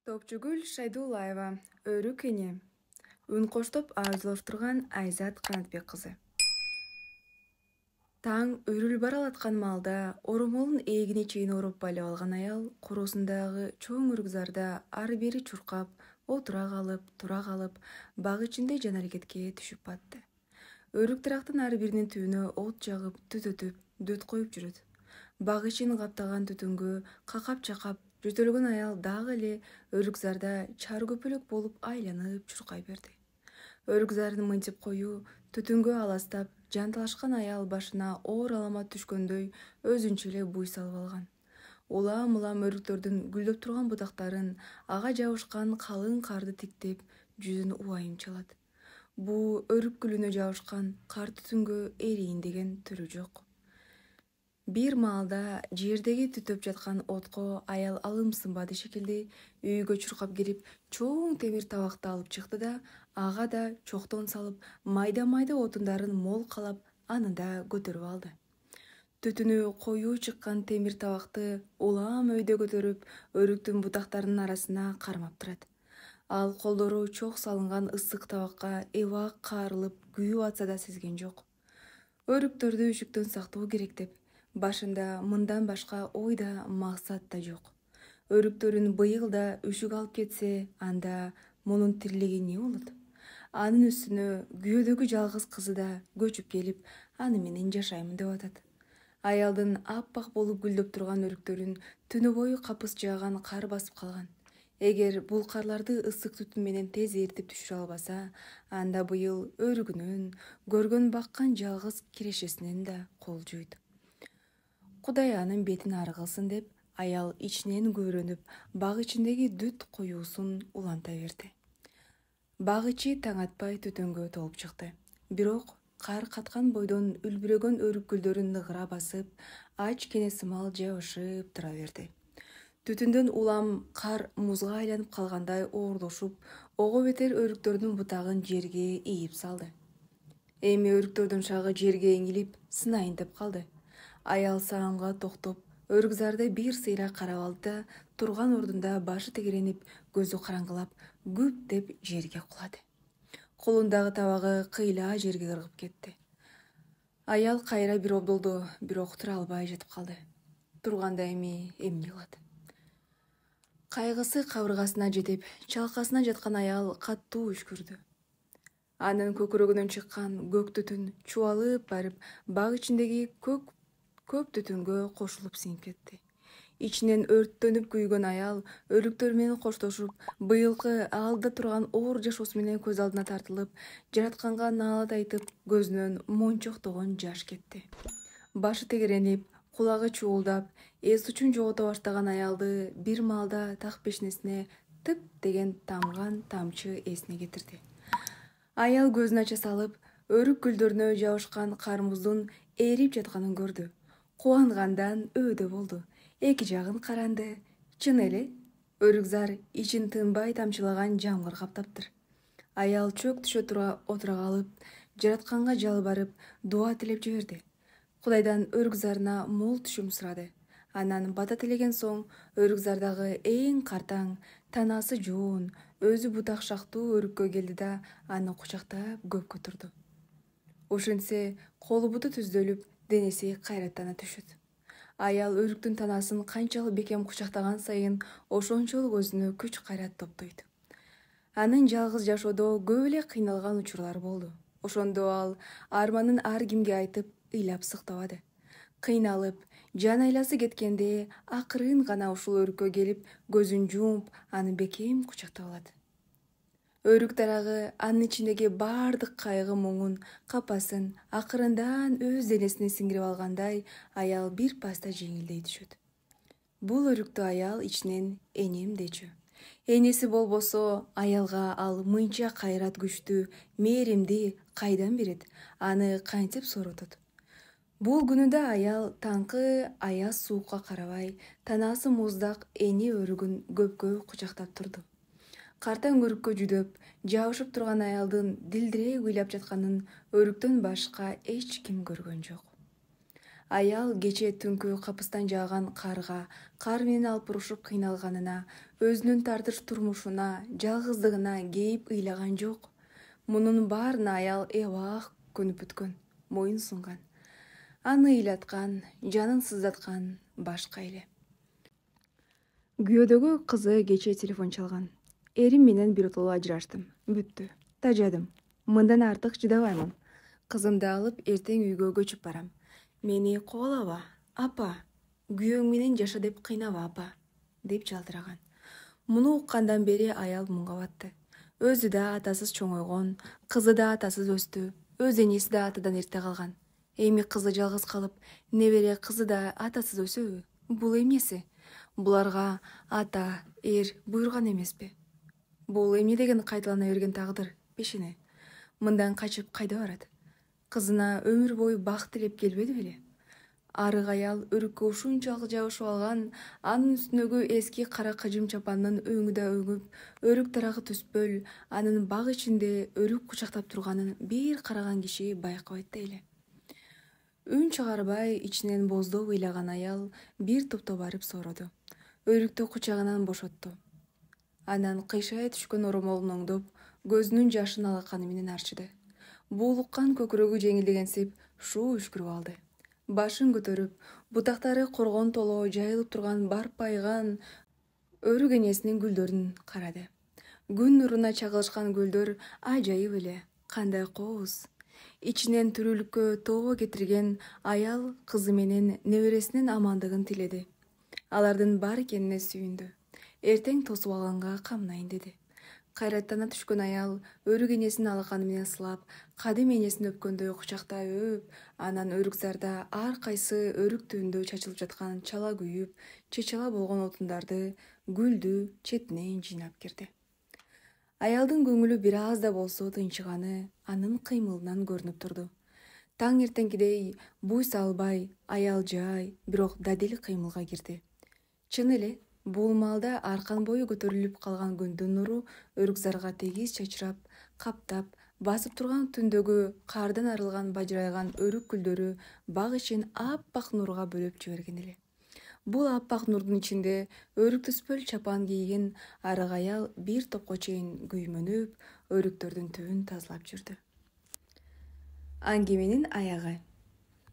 Топчугүл Шайдуллаева, Өрүк эне. Үн коштоп арзылаштырган Айзат Канатбек кызы. Таң өрүл баралаткан малда оромолун эгине чейин ороп байлап алган аял коросундагы чоң үргүзарда ары бери чуркап, отура калып, тура калып, бак ичинде жан аракетке түшүп батты. Өрүк тарактын ар биринин түбүнө от жагып, түтөтүп, дөт коюп жүрөт. Бак ичин каптаган түтүнгө какап-чакап жөтөлгөн аял дагы эле өрүкзарда чар көпөлөк болуп айланып чуркай берди. Өрүкзарын мынтип коюу түтүнгө аластап, жанталашкан аял башына оор аламат түшкөндөй өзүнчө эле буй салып алган. Улам-улам өрүктөрдүн гүлдөп турган бутактарын, ага жабышкан калың карды тиктеп, жүзүн убайым чалат. Бул өрүк гүлүнө жабышкан кар түтүнгө эрийин деген түрү жок. Бир маалда жердеги түтөп жаткан отко аял алымсынбады шекилди үйгө чуркап кирип, чоң темир табакты алып чыкты да, ага да чоктон салып, майда-майда отундарын мол калап, аны да көтөрүп алды. Түтүнү коюу чыккан темир табакты улам өйдө көтөрүп, өрүктүн бутактарынын арасына кармап турат. Ал колдору чок салынган ысык табакка эбак каарылып, күйүп атса да сезген жок. Өрүктөрдү үшүктөн сактоо керек деп, башында мындан башка ой да максат да жок. Өрүктөрүн быйыл да үшүк алып кетсе, анда мунун тирилиги эмне болот? Анын үстүнө күйөөдөгү жалгыз кызы да көчүп келип, аны менен жашаймын деп атат. Аялдын аппак болуп гүлдөп турган өрүктөрүн түнү бою капыс жааган кар басып калган. Эгер бул карларды ысык түтүн менен тез эритип түшүрө албаса, анда быйыл өрүгүнөн, көргөн баккан жалгыз кирешесинен да кол жуйт. Кудай анын бетин ары кылсын деп, аял ичинен күбөрөнүп, бак ичиндеги дүт коюусун уланта берди. Бак ичи таң атпай түтүнгө толуп чыкты. Бирок кар каткан бойдон үлбүрөгөн өрүк гүлдөрүн ныгыра басып, ач кене сымал жабышып тура берди. Түтүндөн улам кар музга айланып калгандай оордошуп, ого бетер өрүктөрдүн бутагын жерге ийип салды. Эми өрүктөрдүн шагы жерге эңилип, сынайын деп калды. Аял саамга токтоп, өрүкзарды бир сыйра карап алды да, турган ордунда башы тегеренип, көзү караңгылап, күп деп жерге кулады. Колундагы табагы кыйла жерге кыргып кетти. Аял кайра бир обдолду, бирок тура албай жатып калды. Турганда эми эмне кылат? Кайгысы кабыргасына жетип, чалкасына жаткан аял катуу үшкүрдү. Анын көкүрөгүнөн чыккан көк түтүн чубалып барып, бак ичиндеги көп түтүнгө кошулуп сиңип кетти. Ичинен өрттөнүп күйгөн аял өрүктөр менен коштошуп, быйылкы алда турган оор жашоосу менен көз алдына тартылып, жаратканга наалат айтып, көзүнөн мончоктогон жаш кетти. Башы тегеренип, кулагы чуулдап, эс учун жогото баштаган аялды бир маалда так бешенесине тып деген тамган тамчы эсине кетирди. Аял көзүн ача салып, өрүк гүлдөрүнө жабышкан кар муздун эрип жатканын көрдү. Кубангандан өйдө болду. Эки жагын каранды. Чын эле, өрүкзар ичин тынбай тамчылаган жамгыр каптаптыр. Аял чөк түшө тура отура калып, жаратканга жалбарып, дуа тилеп жиберди. Кудайдан өрүкзарына мол түшүм сурады. Анан бата тилеген соң, өрүкзардагы эң картаң, танасы жоон, өзү бутак шактуу өрүккө келди да, аны кучактап көпкө турду. Ошентсе, колу буту түздөлүп, денеси кайраттана түшөт. Аял өрүктүн танасын канчалык бекем кучактаган сайын, ошончолук өзүнө күч кайрат топтойт. Анын жалгыз жашоодо көп эле кыйналган учурлар болду. Ошондо ал арманын ар кимге айтып, ыйлап сыктабады. Кыйналып, жан айласы кеткенде, акырын гана ушул өрүккө келип, көзүн жумуп, аны бекем кучактап алат. Өрүк тарагы анын ичиндеги бардык кайгы муңун, капасын акырындан өз денесине сиңирип алгандай, аял бир паста жеңилдей түшөт. Бул өрүктү аял ичинен энем дечү. Энеси болбосо, аялга ал мынча кайрат күчтү, мээримди кайдан берет, аны кантип сооротот? Бул күнүдө аял таңкы аяз суукка карабай, танасы муздак эне өрүгүн көпкө кучактап турду. Картаң өрүккө жүдөп, жабышып турган аялдын дилдирээ ыйлап жатканын өрүктөн башка эч ким көргөн жок. Аял кече түнкү капыстан жааган карга, кар менен алпурушуп кыйналганына, өзүнүн тартыш турмушуна, жалгыздыгына кейип ыйлаган жок. Мунун баарына аял эбак көнүп бүткөн, моюн сунган. Аны ыйлаткан, жанын сыздаткан башка эле. Күйөөдөгү кызы кече телефон чалган. Эрим менен биротоло ажыраштым. Бүттү. Тажадым. Мындан артык чыдабаймын. Кызымды алып эртең үйгө көчүп барам. Мени кубалаба, апа. Күйөөң менен жаша деп кыйнаба, апа, деп жалтыраган. Муну уккандан бери аял мунга батты. Өзү да атасыз чоңойгон, кызы да атасыз өстү, өз энеси да атадан эрте калган. Эми кызы жалгыз калып, небере кызы да атасыз өсөбү? Бул эмнеси? Буларга ата, буйруган эмеспи? Бул эмне деген кайталана берген тагдыр, пешене. Мындан качып кайда барат? Кызына өмүр бою бакыт тилеп келбеди беле? Арык аял өрүккө ушунчалык жабышып алган, анын үстүнөгү эски кара кыжым чапандын өңү да өңүп, өрүк тарагы түспөл, анын бак ичинде өрүк кучактап турганын бир караган киши байкабайт да эле. Үн чыгарбай ичинен боздоп ыйлаган аял бир топто барып соороду. Өрүктү кучагынан бошотту. Анан кыйшая түшкөн оромолун оңдоп, көзүнүн жашын алаканы менен арчыды. Буулуккан көкүрөгү жеңилдегенсип шуу үшкүрүп алды. Башын көтөрүп, бутактары коргон толоо жайылып турган барпайган өрүк энесинин гүлдөрүн карады. Күн нуруна чагылышкан гүлдөр ажайып эле, кандай кооз. Ичинен түрүлүккө тоого кетирген аял кызы менен небересинин амандыгын тиледи. Алардын бар экенине сүйүндү. Эртең тосуп алганга камнайын деди. Кайраттана түшкөн аял өрүк энесин алаканы менен сылап, кадим энесин өпкөндөй кучактай өп, анан өрүкзарда ар кайсы өрүк түбүндө чачылып жаткан чала күйүп, чечала болгон отундарды, гүлдү четинен жыйнап кирди. Аялдын көңүлү бир аз да болсо тынчыганы анын кыймылынан көрүнүп турду. Таң эртеңкидей буй салбай, аял жай, бирок дадил кыймылга кирди. Чын эле, бул маалда аркан бою көтөрүлүп калган күндүн нуру өрүкзарга тегиз чачырап, каптап, басып турган түндөгү кардан арылган бажырайган өрүк гүлдөрү бак ичин аппак нурга бөлөп жиберген эле. Бул аппак нурдун ичинде өрүк түспөл чапан кийген арык аял бир топко чейин күймөнүп, өрүктөрдүн түбүн тазалап жүрдү. Аңгеменин аягы.